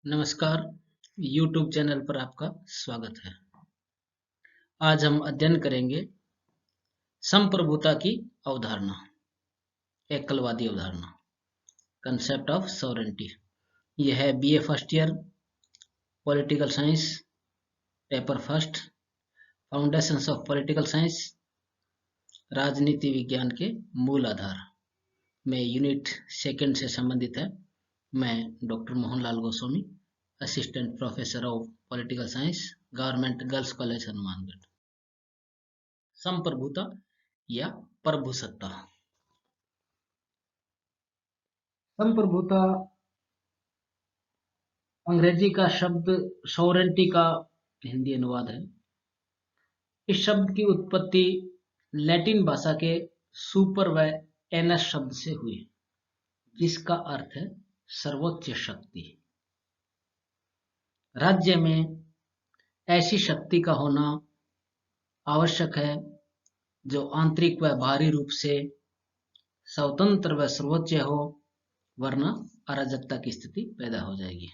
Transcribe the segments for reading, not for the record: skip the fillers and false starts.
नमस्कार, YouTube channel पर आपका स्वागत है। आज हम अध्ययन करेंगे संप्रभुता की अवधारणा, एकलवादी अवधारणा, कंसेप्ट ऑफ सॉवरेंटी। यह है BA first year political science, paper first, foundations of political science, राजनीति विज्ञान के मूल आधार में यूनिट सेकंड से संबंधित है। मैं doctor Mohanlal Goswami, assistant professor of political science, government girls college Hanumangarh. संप्रभुता या प्रभुसत्ता। संप्रभुता अंग्रेजी का शब्द सॉवरेंटी का हिंदी अनुवाद है। इस शब्द की उत्पत्ति लैटिन भाषा के सुपर व एनस शब्द से हुई, जिसका अर्थ है सर्वोच्च शक्ति। राज्य में ऐसी शक्ति का होना आवश्यक है जो आंतरिक व बाहरी रूप से स्वतंत्र व सर्वोच्च हो, वरना अराजकता की स्थिति पैदा हो जाएगी।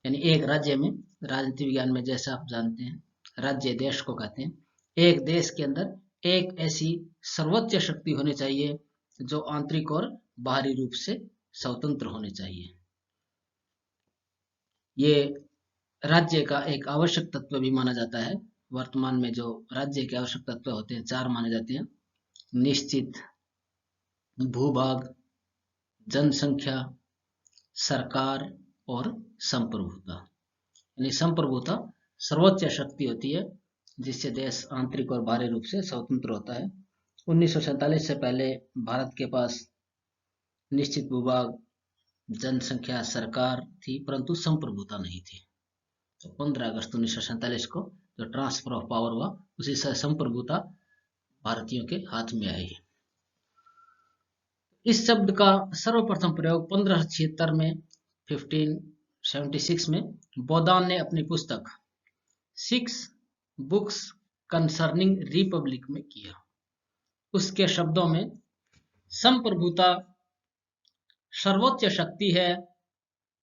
यानी एक राज्य में, राजनीति विज्ञान में जैसा आप जानते हैं, राज्य देश को कहते हैं। एक देश के अंदर एक ऐसी सर्वोच्च शक्ति होनी चाहिए जो आंतरिक और बाहरी रूप से स्वतंत्र होनी चाहिए। ये राज्य का एक आवश्यक तत्व भी माना जाता है। वर्तमान में जो राज्य के आवश्यक तत्व होते हैं, 4 माने जाते हैं: निश्चित भूभाग, जनसंख्या, सरकार और संप्रभुता। यानी संप्रभुता सर्वोच्च शक्ति होती है जिससे देश आंतरिक और बाहरी रूप से स्वतंत्र होता है। 1947 से पहले भारत के पास निश्चित भूभाग, जनसंख्या, सरकार थी, परंतु संप्रभुता नहीं थी। तो 15 अगस्त 1947 को जो ट्रांसफर ऑफ पावर हुआ, उसी से संप्रभुता भारतीयों के हाथ में आई। इस शब्द का सर्वप्रथम प्रयोग 1576 में 1576 में बोदान ने अपनी पुस्तक 6 बुक्स कंसर्निंग रिपब्लिक में किया। उसके शब्दों में संप्रभुता सर्वोच्च शक्ति है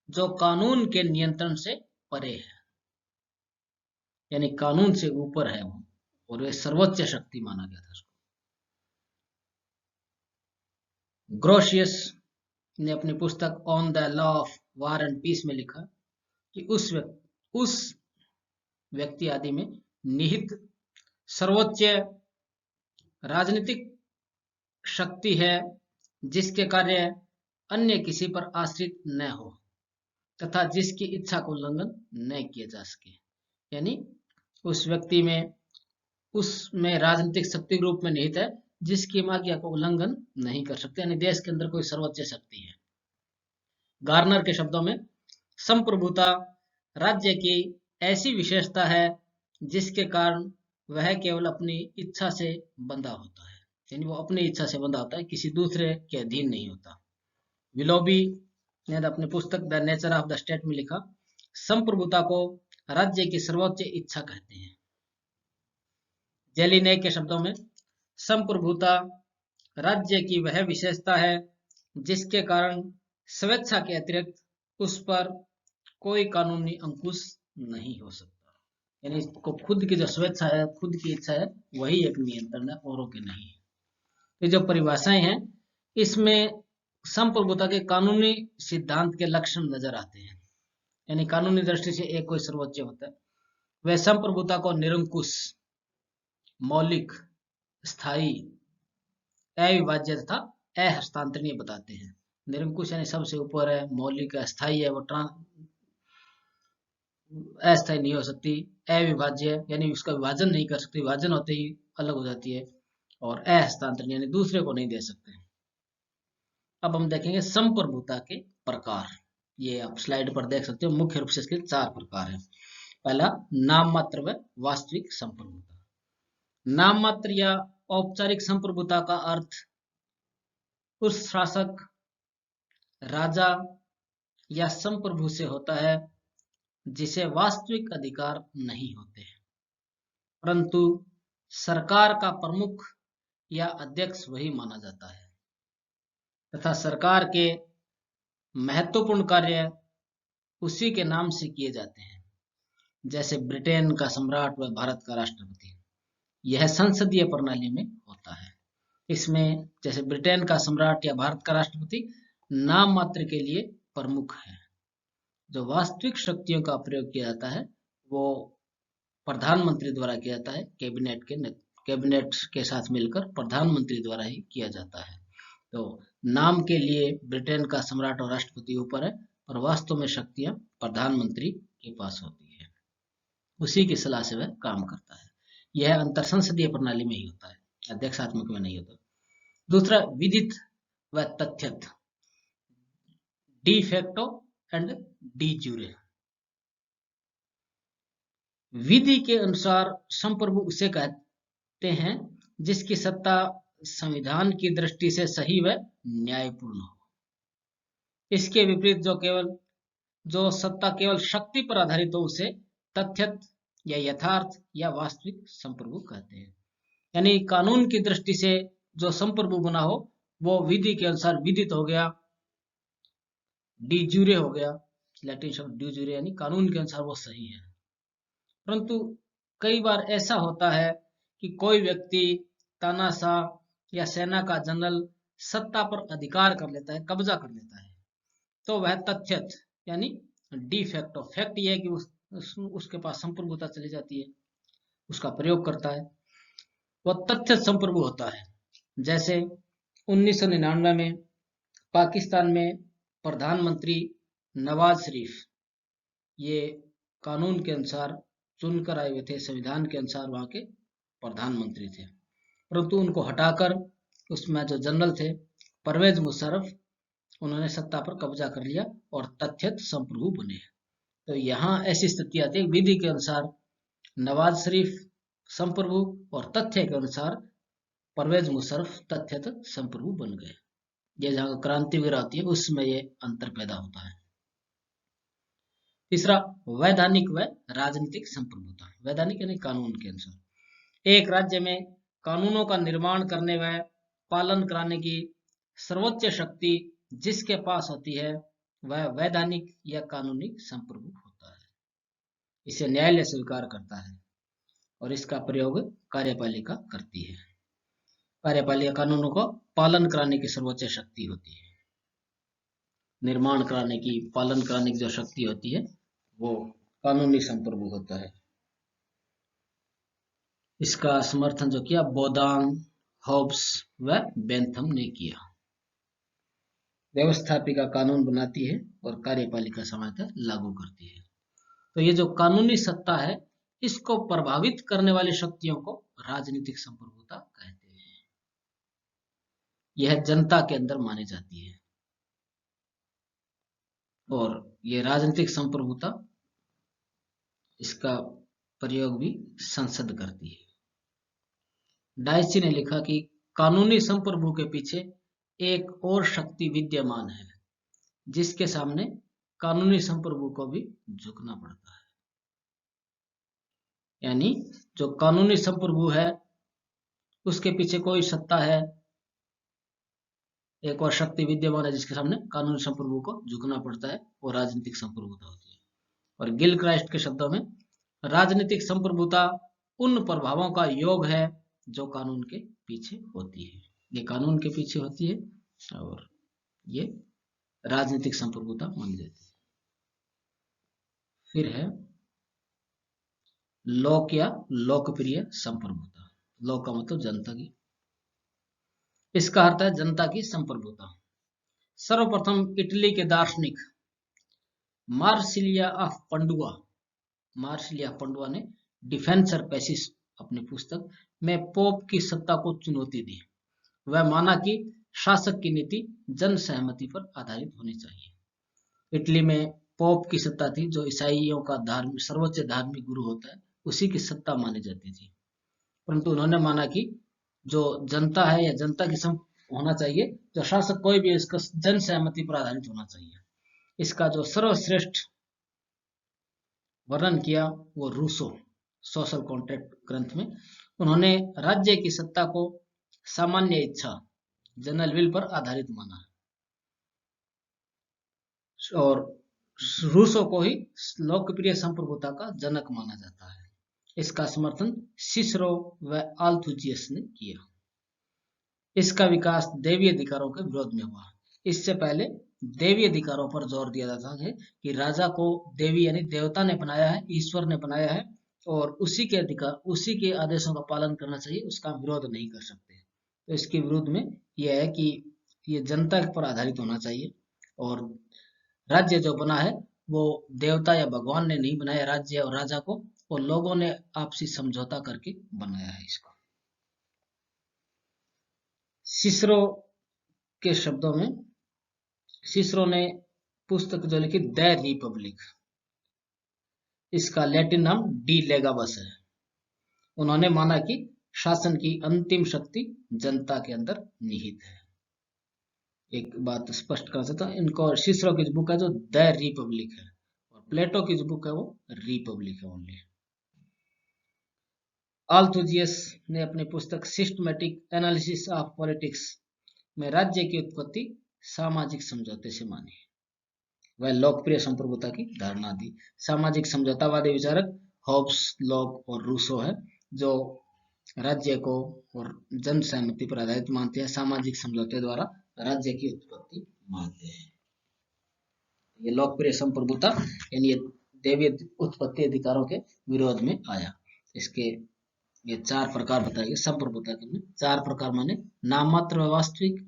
जो कानून के नियंत्रण से परे है, यानी कानून से ऊपर है वो, और वे सर्वोच्च शक्ति माना गया था उसको। ग्रोशियस ने अपनी पुस्तक on the law of war and peace में लिखा कि उस व्यक्ति आदि में निहित सर्वोच्च राजनीतिक शक्ति है जिसके कार्य अन्य किसी पर आश्रित न हो तथा जिसकी इच्छा का उल्लंघन न किया जा सके। यानी उस व्यक्ति में, उसमें राजनीतिक शक्ति के रूप में निहित है जिसकी आज्ञा का उल्लंघन नहीं कर सकते, यानी देश के अंदर कोई सर्वोच्च शक्ति है। गार्नर के शब्दों में संप्रभुता राज्य की ऐसी विशेषता है जिसके कारण वह केवल अपनी इच्छा से बंधा होता है, यानी वो अपनी इच्छा से बंधा होता है, किसी दूसरे के अधीन नहीं होता। विलोबी ने अपनी पुस्तक the nature of the state में लिखा, संप्रभुता को राज्य की सर्वोच्च इच्छा कहते हैं। जेलिने के शब्दों में संप्रभुता राज्य की वह विशेषता है जिसके कारण स्वेच्छा के अतिरिक्त उस पर कोई कानूनी अंकुश नहीं हो सकता। यानी इसको खुद की जो स्वेच्छा है, खुद की इच्छा है, वही एक नियंत्रण है, औरों के नहीं है। ये जो परिभाषाएं हैं, इसमें संप्रभुता के कानूनी सिद्धांत के लक्षण नजर आते हैं। यानी कानूनी दृष्टि से एक कोई सर्वोच्च होता है, वह संप्रभुता को निरंकुश, मौलिक, स्थायी, अविभाज्य तथा अहस्तांतरणीय बताते हैं। निरंकुश यानी सबसे ऊपर है, मौलिक है, स्थायी है, वो अस्थायी नहीं हो सकती, अविभाज्य यानी उसका विभाजन नहीं कर सकती, विभाजन होते ही अलग हो जाती है, और अहस्तांतरणीय यानी दूसरे को नहीं दे सकते। अब हम देखेंगे संप्रभुता के प्रकार। ये आप स्लाइड पर देख सकते हो, मुख्य रूप से इसके 4 प्रकार हैं। पहला, नाम मात्र व वास्तविक संप्रभुता। नाम मात्र या औपचारिक संप्रभुता का अर्थ उस शासक, राजा या संप्रभु से होता है जिसे वास्तविक अधिकार नहीं होते, परंतु सरकार का प्रमुख या अध्यक्ष वही माना जाता है तथा सरकार के महत्वपूर्ण कार्य उसी के नाम से किए जाते हैं, जैसे ब्रिटेन का सम्राट व भारत का राष्ट्रपति। यह संसदीय प्रणाली में होता है। इसमें जैसे ब्रिटेन का सम्राट या भारत का राष्ट्रपति नाम मात्र के लिए प्रमुख है। जो वास्तविक शक्तियों का प्रयोग किया जाता है वो प्रधानमंत्री द्वारा किया जाता है, कैबिनेट के साथ मिलकर प्रधानमंत्री द्वारा ही किया जाता है। तो नाम के लिए ब्रिटेन का सम्राट और राष्ट्रपति ऊपर है, और वास्तव में शक्तियां प्रधानमंत्री के पास होती है, उसी की सलाह से वह काम करता है। यह अंतर संसदीय प्रणाली में ही होता है, अध्यक्षात्मक में नहीं होता। दूसरा, विदित व तथ्यत, डी फैक्टो एंड डी ज्यूरे। विधि के अनुसार संप्रभु उसे कहते हैं जिसकी सत्ता संविधान की दृष्टि से सही व न्यायपूर्ण हो। इसके विपरीत जो सत्ता केवल शक्ति पर आधारित हो उसे तथ्यत या यथार्थ या वास्तविक संप्रभु कहते हैं। यानी कानून की दृष्टि से जो संप्रभु बना हो वो विधि के अनुसार विदित हो गया, डी ज्यूरे हो गया, लैटिन शब्द डी ज्यूरे यानी कानून के अनुसार वो सही है। परंतु कई बार ऐसा होता है कि कोई व्यक्ति, तानाशाह या सेना का जनरल सत्ता पर अधिकार कर लेता है, कब्जा कर लेता है, तो वह तथ्यत यानी डी फैक्टो, फैक्ट यह है कि उसके पास संप्रभुता चली जाती है, उसका प्रयोग करता है, वह तथ्यत संप्रभु होता है। जैसे 1999 में पाकिस्तान में प्रधानमंत्री नवाज शरीफ ये कानून के अनुसार चुनकर आए हुए थे, संविधान के अनुसार वहां के प्रधानमंत्री थे, परंतु उनको हटाकर उसमें जो जनरल थे परवेज मुशर्रफ, उन्होंने सत्ता पर कब्जा कर लिया और तथ्यत संप्रभु बने। तो यहाँ ऐसी स्थिति आती है, विधि के अनुसार नवाज शरीफ संप्रभु और तथ्य के अनुसार परवेज मुशर्रफ तथ्यत संप्रभु बन गए। ये जहाँ क्रांति वगैरह होती है उसमें ये अंतर पैदा होता है। तीसरा, वैधानिक व राजनीतिक संप्रभुता। वैधानिक यानी कानून के अनुसार। एक राज्य में कानूनों का निर्माण करने व पालन कराने की सर्वोच्च शक्ति जिसके पास होती है वह वैधानिक या कानूनी संप्रभु होता है। इसे न्यायालय स्वीकार करता है और इसका प्रयोग कार्यपालिका करती है। कार्यपालिका कानूनों को पालन कराने की सर्वोच्च शक्ति होती है। निर्माण कराने की, पालन कराने की जो शक्ति होती है वो कानूनी संप्रभु होता है। इसका समर्थन जो किया बोदान, हॉब्स व बेंथम ने किया। व्यवस्थापिका कानून बनाती है और कार्यपालिका समानता लागू करती है। तो ये जो कानूनी सत्ता है इसको प्रभावित करने वाली शक्तियों को राजनीतिक संप्रभुता कहते हैं। यह जनता के अंदर मानी जाती है और ये राजनीतिक संप्रभुता इसका प्रयोग भी संसद करती है। डाइसी ने लिखा कि कानूनी संप्रभु के पीछे एक और शक्ति विद्यमान है जिसके सामने कानूनी संप्रभु को भी झुकना पड़ता है। यानी जो कानूनी संप्रभु है उसके पीछे कोई सत्ता है, एक और शक्ति विद्यमान है जिसके सामने कानूनी संप्रभु को झुकना पड़ता है, वो राजनीतिक संप्रभुता होती है। और गिल क्राइस्ट के शब्दों में राजनीतिक संप्रभुता उन प्रभावों का योग है जो कानून के पीछे होती है। ये कानून के पीछे होती है और ये राजनीतिक संप्रभुता मान जाती है। फिर है लोक या लोकप्रिय संप्रभुता। लोक का मतलब जनता की, इसका अर्थ है जनता की संप्रभुता। सर्वप्रथम इटली के दार्शनिक मार्सिलिया ऑफ पंडुआ ने डिफेंसर पैसिस अपनी पुस्तक में पोप की सत्ता को चुनौती दी। वह माना कि शासक की नीति जन सहमति पर आधारित होनी चाहिए। इटली में पोप की सत्ता थी, जो ईसाइयों का सर्वोच्च धार्मिक गुरु होता है, उसी की सत्ता मानी जाती थी। परंतु उन्होंने माना कि जो जनता है या जनता की होना चाहिए, जो शासक कोई भी इसका जन सहमति पर आधारित होना चाहिए। इसका जो सर्वश्रेष्ठ वर्णन किया वो रूसो सोशल कॉन्ट्रैक्ट ग्रंथ में। उन्होंने राज्य की सत्ता को सामान्य इच्छा जनरल विल पर आधारित माना और रूसो को ही लोकप्रिय संप्रभुता का जनक माना जाता है। इसका समर्थन सिसरो व आल्थुजियस ने किया। इसका विकास देवी अधिकारों के विरोध में हुआ। इससे पहले देवी अधिकारों पर जोर दिया जाता है कि राजा को देवी यानी देवता ने बनाया है, ईश्वर ने बनाया है और उसी के अधिकार, उसी के आदेशों का पालन करना चाहिए, उसका विरोध नहीं कर सकते। तो इसके विरुद्ध में यह है कि ये जनता पर आधारित होना चाहिए और राज्य जो बना है वो देवता या भगवान ने नहीं बनाया राज्य और राजा को, और लोगों ने आपसी समझौता करके बनाया है इसको। सिसरो के शब्दों में, सिसरो ने पुस्तक जो लिखी द रिपब्लिक, इसका लैटिन नाम डी लेगाबस है। उन्होंने माना कि शासन की अंतिम शक्ति जनता के अंदर निहित है। एक बात स्पष्ट करना चाहता हूं, इनको सिसरो की जो बुक है जो द रिपब्लिक है और प्लेटो की जो बुक है वो रिपब्लिक है ओनली। आल्थुजियस ने अपनी पुस्तक सिस्टमैटिक एनालिसिस ऑफ पॉलिटिक्स में राज्य की उत्पत्ति सामाजिक समझौते से मानी। वह लोकप्रिय संप्रभुता की धारणा दी। सामाजिक समझौतावादी विचारक हॉब्स, लॉक और रूसो है जो राज्य को और जन सहमति पर आधारित मानते हैं, सामाजिक समझौते द्वारा राज्य की उत्पत्ति मानते हैं। ये लोकप्रिय संप्रभुता यानी देवी उत्पत्ति अधिकारों के विरोध में आया। इसके ये 4 प्रकार बताए संप्रभुता के। 4 प्रकार माने नाममात्र व वास्तविक,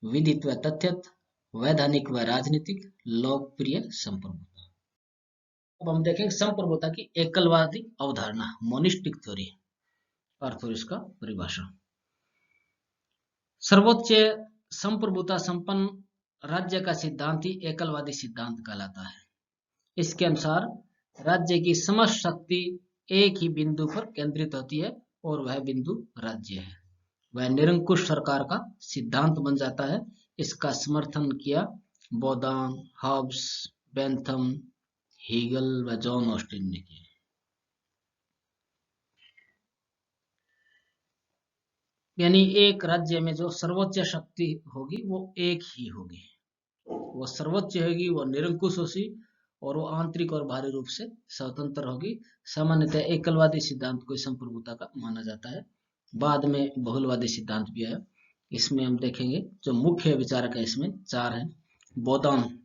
विदित व तथ्यत, वैधानिक व राजनीतिक, लोकप्रिय संप्रभुता। अब हम देखेंगे संप्रभुता की एकलवादी अवधारणा, मोनिस्टिक थ्योरी, अर्थ और इसका परिभाषा। सर्वोच्च संप्रभुता संपन्न राज्य का सिद्धांत ही एकलवादी सिद्धांत कहलाता है। इसके अनुसार राज्य की समस्त शक्ति एक ही बिंदु पर केंद्रित होती है और वह बिंदु राज्य है। वह निरंकुश सरकार का सिद्धांत बन जाता है। इसका समर्थन किया बोदान, हॉब्स, बेंथम, हीगल व जॉन ऑस्टिन ने किया। यानी एक राज्य में जो सर्वोच्च शक्ति होगी वो एक ही होगी, वो सर्वोच्च होगी, वो निरंकुश होगी और वो आंतरिक और बाहरी रूप से स्वतंत्र होगी। सामान्यतः एकलवादी सिद्धांत को संप्रभुता का माना जाता है। बाद में बहुलवादी सिद्धांत भी आया। इसमें हम देखेंगे जो मुख्य विचारक है, इसमें 4 हैं। बोदान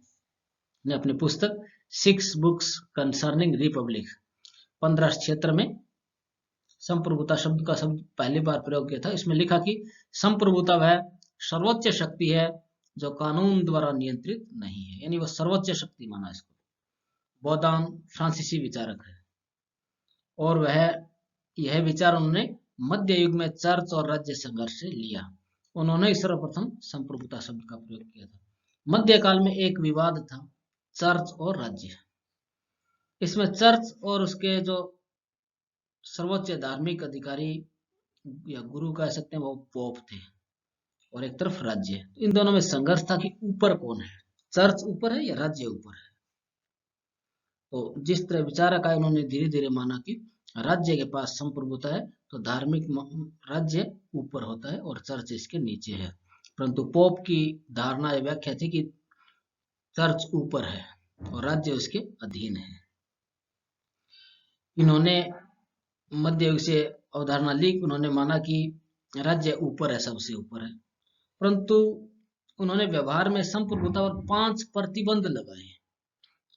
ने अपनी पुस्तक 6 बुक्स कंसर्निंग रिपब्लिक 1576 में संप्रभुता शब्द का शब्द पहली बार प्रयोग किया था। इसमें लिखा कि संप्रभुता वह सर्वोच्च शक्ति है जो कानून द्वारा नियंत्रित नहीं है, यानी वह सर्वोच्च शक्ति माना इसको। बोदान फ्रांसीसी विचारक है और वह यह विचार उन्होंने मध्य युग में चर्च और राज्य संघर्ष से लिया। उन्होंने सर्वप्रथम संप्रभुता शब्द का प्रयोग किया था। मध्यकाल में एक विवाद था चर्च और राज्य। इसमें चर्च और उसके जो सर्वोच्च धार्मिक अधिकारी या गुरु कह सकते हैं वो पोप थे और एक तरफ राज्य। इन दोनों में संघर्ष था कि ऊपर कौन है, चर्च ऊपर है या राज्य ऊपर है। तो जिस तरह विचारक आए उन्होंने धीरे धीरे माना कि राज्य के पास संप्रभुता है तो धार्मिक राज्य ऊपर होता है और चर्च इसके नीचे है। परंतु पोप की धारणा या व्याख्या थी कि चर्च ऊपर है और राज्य उसके अधीन है। इन्होंने मध्य युग से अवधारणा ली। उन्होंने माना कि राज्य ऊपर है, सबसे ऊपर है, परंतु उन्होंने व्यवहार में संप्रभुता पर 5 प्रतिबंध लगाए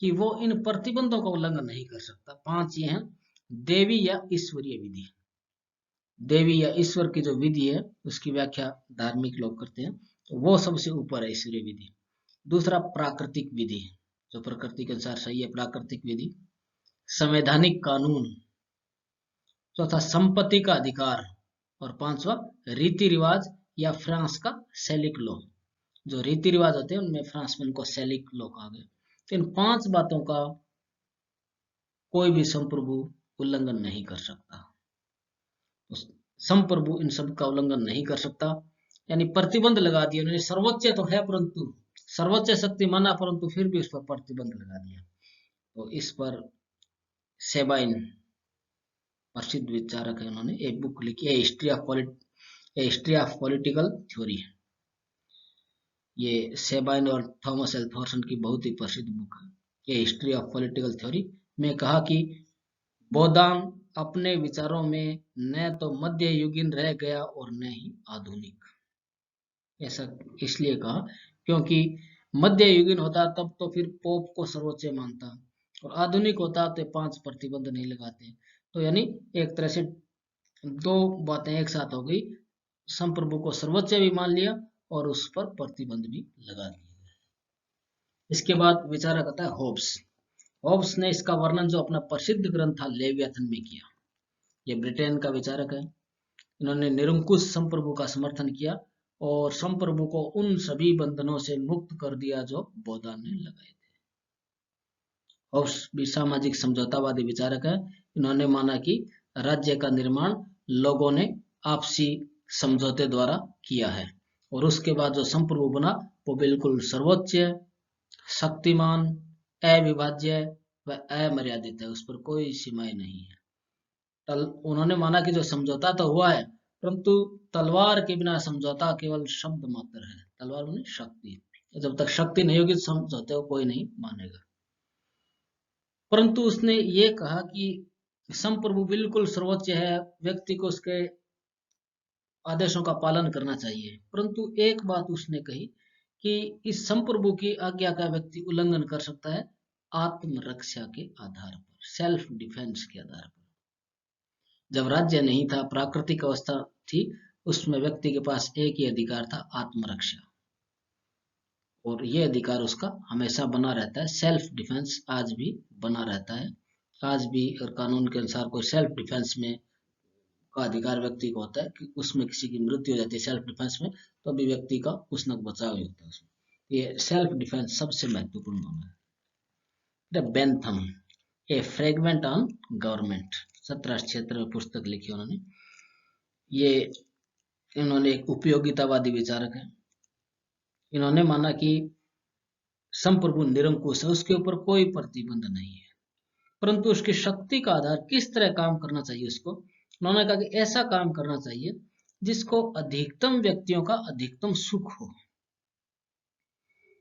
कि वो इन प्रतिबंधों का उल्लंघन नहीं कर सकता। 5 ये हैं। देवी या ईश्वरीय विधि, देवी या ईश्वर की जो विधि है उसकी व्याख्या धार्मिक लोग करते हैं, तो वो सबसे ऊपर है ईश्वरीय विधि। दूसरा प्राकृतिक विधि, जो प्रकृति के अनुसार सही है, प्राकृतिक विधि। संवैधानिक कानून। चौथा संपत्ति का अधिकार और 5वां रीति रिवाज या फ्रांस का सेलिक लॉ। जो रीति रिवाज होते हैं उनमें फ्रांस में उनको सेलिक लॉ कहा गया। तो इन 5 बातों का कोई भी संप्रभु उल्लंघन नहीं कर सकता। संप्रभु इन सब का उल्लंघन नहीं कर सकता, यानी प्रतिबंध लगा दिया उन्होंने। सर्वोच्च तो है परंतु सर्वोच्च शक्ति माना, परंतु फिर भी उस पर प्रतिबंध लगा दिया। तो इस पर सेबाइन प्रसिद्ध विचारक है, उन्होंने एक बुक लिखी है हिस्ट्री ऑफ पॉलिटिकल थ्योरी। ये सेबाइन और थॉमस एल्फॉर्सन की बहुत ही प्रसिद्ध बुक है। ये हिस्ट्री ऑफ पॉलिटिकल थ्योरी में कहा कि बोधान अपने विचारों में न तो मध्य युगीन रह गया और न ही आधुनिक। ऐसा इसलिए कहा क्योंकि मध्य युगीन होता तब तो फिर पोप को सर्वोच्च मानता, और आधुनिक होता तो 5 प्रतिबंध नहीं लगाते। तो यानी एक तरह से दो बातें एक साथ हो गई, संप्रभु को सर्वोच्च भी मान लिया और उस पर प्रतिबंध भी लगा दिया। इसके बाद विचारक आता है होब्स। होब्स ने इसका वर्णन जो अपना प्रसिद्ध ग्रंथ था लेवियाथन में किया। ये ब्रिटेन का विचारक है। इन्होंने निरंकुश संप्रभु का समर्थन किया और संप्रभु को उन सभी बंधनों से मुक्त कर दिया जो बोधान ने लगाए थे। होब्स भी सामाजिक समझौतावादी विचारक है। इन्होंने माना कि राज्य का निर्माण लोगों ने आपसी समझौते द्वारा किया है और उसके बाद जो संप्रभु बना वो बिल्कुल सर्वोच्च, शक्तिमान, अविभाज्य व अमर्यादित है, उस पर कोई सीमाएं नहीं है। उन्होंने माना कि जो समझौता तो हुआ है, परंतु तलवार के बिना समझौता केवल शब्द मात्र है। तलवार में शक्ति, जब तक शक्ति नहीं होगी समझौते को कोई नहीं मानेगा। परंतु उसने ये कहा कि संप्रभु बिल्कुल सर्वोच्च है, व्यक्ति को उसके आदेशों का पालन करना चाहिए। परंतु एक बात उसने कही कि इस संप्रभु की आज्ञा का व्यक्ति उल्लंघन कर सकता है आत्मरक्षा के आधार पर, सेल्फ डिफेंस के आधार पर। जब राज्य नहीं था, प्राकृतिक अवस्था थी, उसमें व्यक्ति के पास एक ही अधिकार था, आत्मरक्षा, और ये अधिकार उसका हमेशा बना रहता है। सेल्फ डिफेंस आज भी बना रहता है। आज भी और कानून के अनुसार कोई सेल्फ डिफेंस में का अधिकार व्यक्ति को होता है कि उसमें किसी की मृत्यु हो जाती है सेल्फ डिफेंस में, तो अभी व्यक्ति का कुछ न बचाव ही होता है उसमें। ये सेल्फ डिफेंस सबसे महत्वपूर्ण मामला है। The Bentham, A fragment on government, 1776 में पुस्तक लिखी उन्होंने। ये इन्होंने एक उपयोगितावादी विचारक है। इन्होंने माना कि संप्रभु निरंकुश है, उसके ऊपर कोई प्रतिबंध नहीं है, परंतु उसकी शक्ति का आधार किस तरह काम करना चाहिए उसको। उन्होंने कहा कि ऐसा काम करना चाहिए जिसको अधिकतम व्यक्तियों का अधिकतम सुख हो,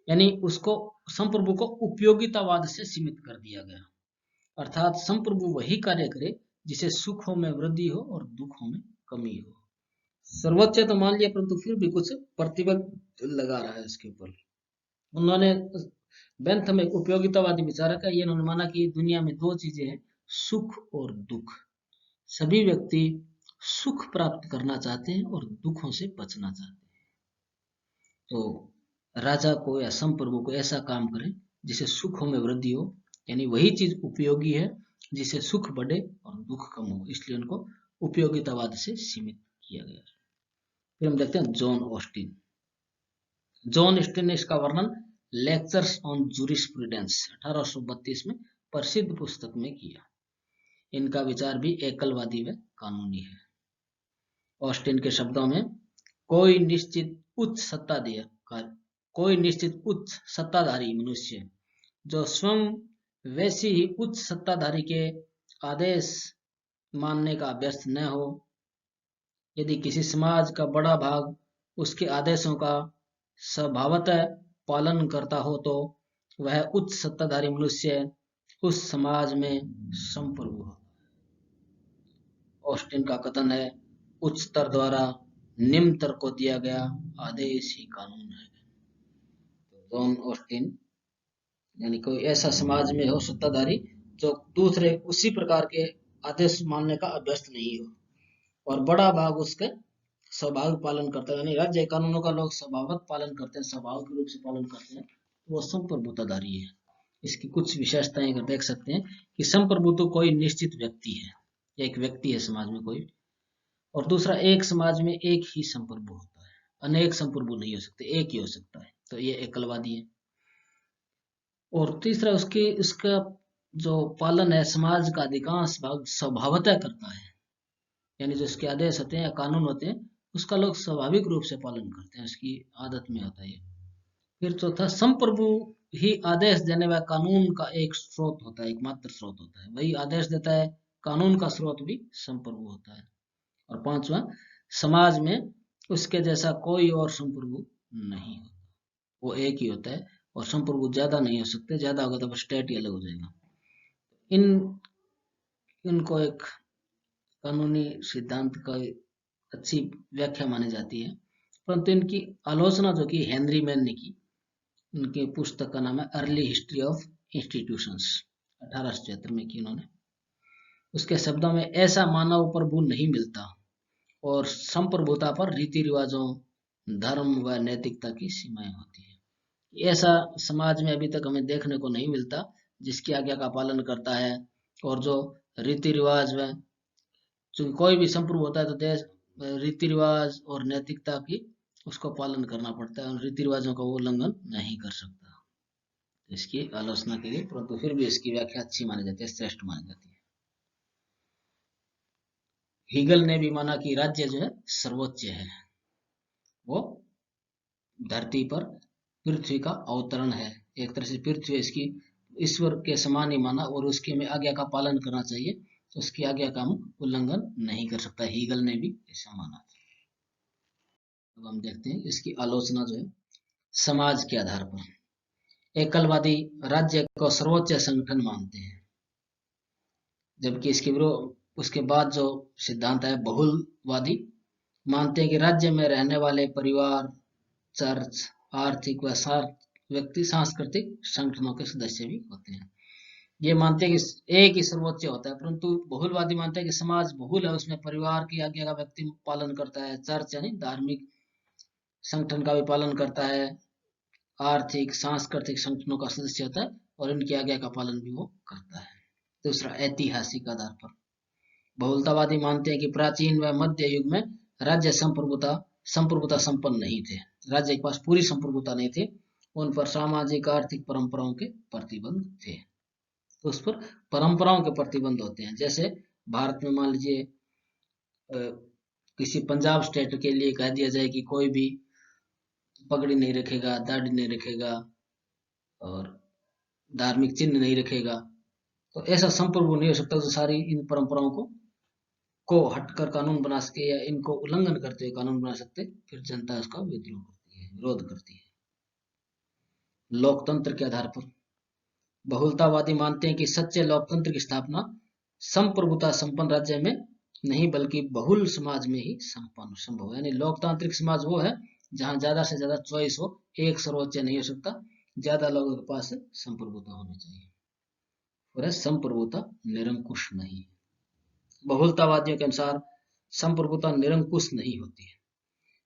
यानी उसको संप्रभु को उपयोगितावाद से सीमित कर दिया गया। अर्थात संप्रभु वही कार्य करे जिसे सुखों में वृद्धि हो और दुखों में कमी हो। सर्वोच्च तो मान लिया, परंतु फिर भी कुछ प्रतिबंध लगा रहा है इसके ऊपर। उन्होंने बेंथम एक उपयोगितावादी विचारक है। ये उन्होंने माना कि दुनिया में 2 चीजें हैं, सुख और दुख। सभी व्यक्ति सुख प्राप्त करना चाहते हैं और दुखों से बचना चाहते हैं। तो राजा को या संप्रभु को ऐसा काम करें जिसे सुखों में वृद्धि हो, यानी वही चीज उपयोगी है जिसे सुख बढ़े और दुख कम हो, इसलिए उनको उपयोगितावाद से सीमित किया गया। फिर हम देखते हैं जॉन ऑस्टिन। जॉन ऑस्टिन ने इसका वर्णन लेक्चर्स ऑन जूरिस्प्रूडेंस 1832 में प्रसिद्ध पुस्तक में किया। इनका विचार भी एकलवादी व कानूनी है। ऑस्टिन के शब्दों में कोई निश्चित उच्च सत्ताधारी मनुष्य जो स्वयं वैसी ही उच्च सत्ताधारी के आदेश मानने का अभ्यस्त न हो, यदि किसी समाज का बड़ा भाग उसके आदेशों का स्वभावतः पालन करता हो तो वह उच्च सत्ताधारी मनुष्य उस समाज में संप्रभु हो। ऑस्टिन का कथन है, उच्चतर द्वारा निम्नतर को दिया गया आदेश ही कानून है। जॉन ऑस्टिन यानी कोई ऐसा समाज में हो सत्ताधारी जो दूसरे उसी प्रकार के आदेश मानने का अभ्यस्त नहीं हो और बड़ा भाग उसके स्वाभाविक पालन करते हैं, यानी राज्य कानूनों का लोग स्वभावत पालन करते हैं, स्वाभाविक रूप से पालन करते हैं, वो संप्रभुताधारी है। इसकी कुछ विशेषताएं अगर देख सकते हैं कि संप्रभु तो कोई निश्चित व्यक्ति है, एक व्यक्ति है समाज में कोई, और दूसरा एक समाज में एक ही संप्रभु होता है, अनेक संप्रभु नहीं हो सकते, एक ही हो सकता है, तो ये एकलवादी है। और तीसरा उसका जो पालन है समाज का अधिकांश भाग स्वभावतः करता है, यानी जो उसके आदेश होते हैं या कानून होते हैं उसका लोग स्वाभाविक रूप से पालन करते हैं, उसकी आदत में होता है। फिर चौथा, संप्रभु ही आदेश देने व कानून का एक स्रोत होता है, एकमात्र स्रोत होता है, वही आदेश देता है, कानून का स्रोत भी संप्रभु होता है। और 5वां, समाज में उसके जैसा कोई और संप्रभु नहीं होता, वो एक ही होता है, और संप्रभु ज्यादा नहीं हो सकते, ज्यादा होगा तो स्टेट ही अलग हो जाएगा। इन इनको एक कानूनी सिद्धांत का अच्छी व्याख्या मानी जाती है, परंतु इनकी आलोचना जो कि हेनरी मैन ने की, उनके पुस्तक का नाम है अर्ली हिस्ट्री ऑफ इंस्टीट्यूशंस, 1876 में की उन्होंने। उसके शब्दों में ऐसा मानव प्रभु नहीं मिलता और संप्रभुता पर रीति रिवाजों, धर्म व नैतिकता की सीमाएं होती है। ऐसा समाज में अभी तक हमें देखने को नहीं मिलता जिसकी आज्ञा का पालन करता है, और जो रीति रिवाज व चूंकि कोई भी संप्रभु होता है तो देश रीति रिवाज और नैतिकता की उसको पालन करना पड़ता है, और रीति रिवाजों का वो उल्लंघन नहीं कर सकता। इसकी आलोचना के लिए, परंतु फिर भी इसकी व्याख्या अच्छी मानी जाती है, श्रेष्ठ मानी जाती है। हीगल ने भी माना कि राज्य जो है सर्वोच्च है, वो धरती पर पृथ्वी का अवतरण है, एक तरह से पृथ्वी इसकी ईश्वर के समान ही माना, और उसके में आज्ञा का पालन करना चाहिए, तो उसकी आज्ञा का हम उल्लंघन नहीं कर सकता। हीगल ने भी ऐसा माना। अब हम देखते हैं इसकी आलोचना जो है समाज के आधार पर। एकलवादी राज्य को सर्वोच्च संगठन मानते हैं, जबकि इसके विरोध उसके बाद जो सिद्धांत है बहुलवादी मानते हैं कि राज्य में रहने वाले परिवार, चर्च, आर्थिक व व्यक्ति सांस्कृतिक संगठनों के सदस्य भी होते हैं। ये मानते हैं कि एक ही सर्वोच्च होता है, परंतु बहुलवादी मानते हैं कि समाज बहुल है, उसमें परिवार की आज्ञा का व्यक्ति पालन करता है, चर्च यानी धार्मिक संगठन का भी पालन करता है, आर्थिक सांस्कृतिक संगठनों का सदस्य होता है, और इनकी आज्ञा का पालन भी वो करता है। दूसरा, ऐतिहासिक आधार पर बहुलतावादी मानते हैं कि प्राचीन व मध्य युग में राज्य संप्रभुता संपन्न नहीं थे, राज्य के पास पूरी संप्रभुता नहीं थी, उन पर सामाजिक आर्थिक परंपराओं के प्रतिबंध थे। तो उस पर परंपराओं के प्रतिबंध होते हैं। जैसे भारत में मान लीजिए किसी पंजाब स्टेट के लिए कह दिया जाए कि कोई भी पगड़ी नहीं रखेगा, दाढ़ी नहीं रखेगा और धार्मिक चिन्ह नहीं रखेगा, तो ऐसा संप्रभु नहीं हो सकता जो सारी इन परंपराओं को हटकर कानून बना सके या इनको उल्लंघन करते हुए कानून बना सकते, फिर जनता उसका विद्रोह करती है, विरोध करती है। लोकतंत्र के आधार पर बहुलतावादी मानते हैं कि सच्चे लोकतंत्र की स्थापना संप्रभुता संपन्न राज्य में नहीं बल्कि बहुल समाज में ही संपन्न संभव है। यानी लोकतांत्रिक समाज वो है जहां ज्यादा से ज्यादा चॉइस हो, एक सर्वोच्च नहीं हो सकता, ज्यादा लोगों के पास संप्रभुता होनी चाहिए, और संप्रभुता निरंकुश नहीं। बहुलतावादियों के अनुसार संप्रभुता निरंकुश नहीं होती है।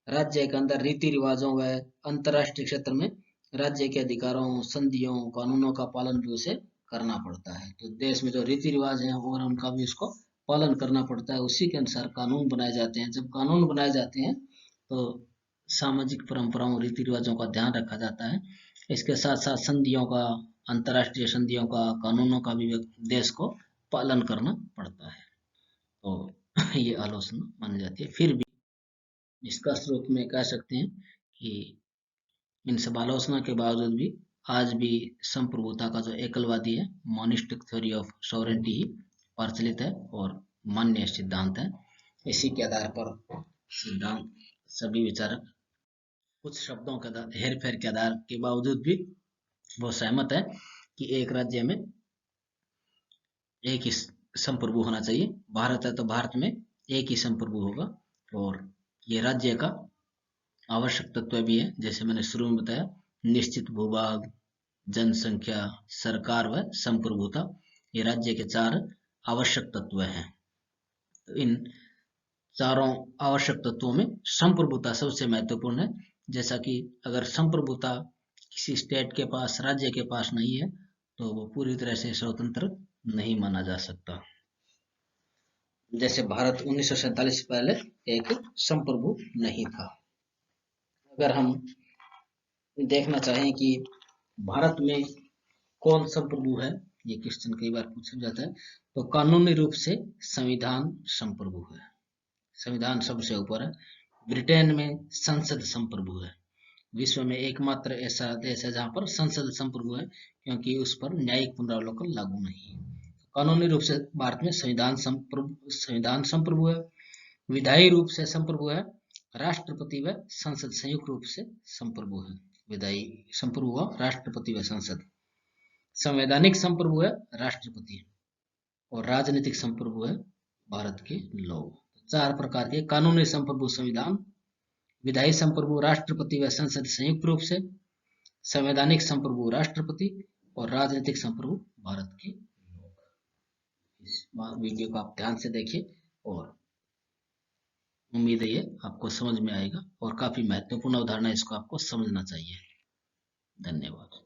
राज्य के अंदर रीति रिवाजों व अंतर्राष्ट्रीय क्षेत्र में राज्य के अधिकारों, संधियों, कानूनों का पालन भी उसे करना पड़ता है। तो देश में जो रीति रिवाज हैं और उनका भी उसको पालन करना पड़ता है, उसी के अनुसार कानून बनाए जाते हैं। जब कानून बनाए जाते हैं तो सामाजिक परंपराओं, रीति रिवाजों का ध्यान रखा जाता है। इसके साथ साथ संधियों का, अंतर्राष्ट्रीय संधियों का, कानूनों का भी देश को पालन करना पड़ता है। तो ये आलोचना मानी जाती है। फिर भी निष्कर्ष रूप में कह सकते हैं कि इन सब आलोचना के बावजूद भी आज भी संप्रभुता का जो एकलवादी है, मोनिस्टिक थ्योरी ऑफ सॉवरेंटी ही प्रचलित है और मान्य सिद्धांत है। इसी के आधार पर सिद्धांत सभी विचारक कुछ शब्दों के हेर फेर के आधार के बावजूद भी वो सहमत है कि एक राज्य में एक ही संप्रभु होना चाहिए। भारत है तो भारत में एक ही संप्रभु होगा, और ये राज्य का आवश्यक तत्व भी है। जैसे मैंने शुरू में बताया, निश्चित भूभाग, जनसंख्या, सरकार व संप्रभुता, ये राज्य के 4 आवश्यक तत्व हैं। तो इन चारों आवश्यक तत्वों में संप्रभुता सबसे महत्वपूर्ण है। जैसा कि अगर संप्रभुता किसी स्टेट के पास, राज्य के पास नहीं है, तो वो पूरी तरह से स्वतंत्र नहीं माना जा सकता। जैसे भारत 1947 से पहले एक संप्रभु नहीं था। अगर हम देखना चाहें कि भारत में कौन संप्रभु है, ये क्वेश्चन कई बार पूछा जाता है, तो कानूनी रूप से संविधान संप्रभु है, संविधान सबसे ऊपर है। ब्रिटेन में संसद संप्रभु है। विश्व में एकमात्र ऐसा देश है जहां पर संसद संप्रभु है, क्योंकि उस पर न्यायिक पुनरावलोकन लागू नहीं है। कानूनी रूप से भारत में संविधान संप्रभु है। विधायी रूप से संप्रभु है, राष्ट्रपति व संसद संयुक्त रूप से संप्रभु है। विधायी संप्रभु हुआ राष्ट्रपति व संसद, संवैधानिक संप्रभु है राष्ट्रपति, और राजनीतिक संप्रभु है भारत के लोग। 4 प्रकार के कानूनी संप्रभु संविधान, विधायी संप्रभु राष्ट्रपति व संसद संयुक्त रूप से, संवैधानिक संप्रभु राष्ट्रपति, और राजनीतिक संप्रभु भारत के लोग। इस वीडियो को आप ध्यान से देखिए और उम्मीद है ये आपको समझ में आएगा, और काफी महत्वपूर्ण अवधारणा, इसको आपको समझना चाहिए। धन्यवाद।